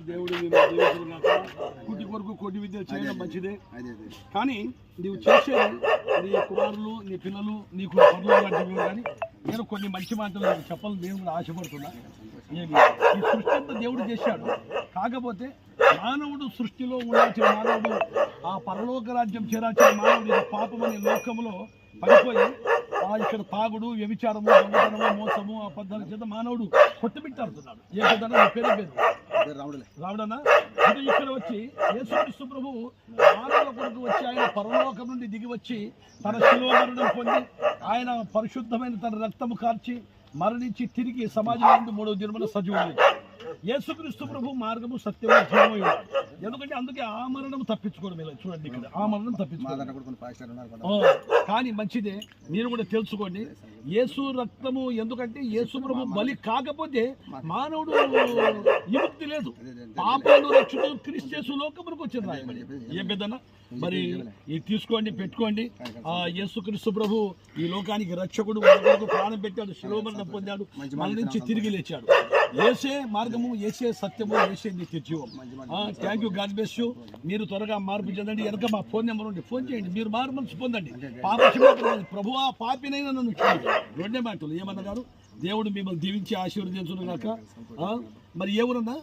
దేవుడు కుటి కొరకు కొద్ది విద్య చేయడం మంచిదే. కానీ నీవు చేసేది నీ కుమారులు నీ పిల్లలు నీకు పనులు లాంటివి కానీ నేను కొన్ని మంచి మాటలు చెప్పాలని దేవుడు ఆశపడుతున్నా. ఈ సృష్టి అంతా దేవుడు చేశాడు. కాకపోతే మానవుడు సృష్టిలో ఉండాల్సిన మానవుడు ఆ పరలోక రాజ్యం చేరాల్సిన మానవుడు పాపం అనే లోకంలో పడిపోయి ఇక్కడ తాగుడు వ్యభిచారము దొంగతనము మోసము ఆ పద్ధతుల చేత మానవుడు కొట్టుబిట్టాడుతున్నాడు. ఏ విధంగా పేరు రావడనా అంటే ఇక్కడ వచ్చి యేసుక్రీస్తు ప్రభువు మానవుల కొరకు వచ్చి ఆయన పరలోకం నుండి దిగి వచ్చి తన శిలువ మరణం పొంది ఆయన పరిశుద్ధమైన తన రక్తము కార్చి మరణించి తిరిగి సమాజం నుండి 3వ దినమున సజీవుడు. యేసుక్రీస్తు ప్రభు మార్గము సత్యము జీవము. ఎందుకంటే అందుకే ఆ మరణం తప్పించుకోవడం ఇలా చూడండి, ఇక్కడ ఆ మరణం తప్పించుకోవడం కానీ మంచిదే. మీరు కూడా తెలుసుకోండి యేసు రక్తము, ఎందుకంటే యేసు ప్రభు బలి కాకపోతే మానవుడు విముక్తి లేదు. పాపాలు రక్షణ క్రీస్తు లోకమునకు వచ్చింది రాయబడి. ఏ పెద్దనా మరి ఇది తీసుకోండి పెట్టుకోండి. ఆ యేసుక్రీస్తు ప్రభు ఈ లోకానికి రక్షకుడు, ప్రాణం పెట్టాడు, శిలువ మరణం పొందాడు, మరణించి తిరిగి లేచాడు. ఏసే మార్గము, ఏసే సత్యము, ఏసే నిత్య జీవం. Thank you, God bless you. మీరు త్వరగా మార్పు చెందండి. వెనక మా ఫోన్ నెంబర్ ఉండి ఫోన్ చేయండి. మీరు మారు మనసు పొందండి. పాప ప్రభువా పాపినైనా నన్ను క్షమించు. రెండే మాటలు ఏమన్నారు. దేవుడు మిమ్మల్ని దీవించి ఆశీర్వదించును గాక. మరి ఏ ఊరన్నా?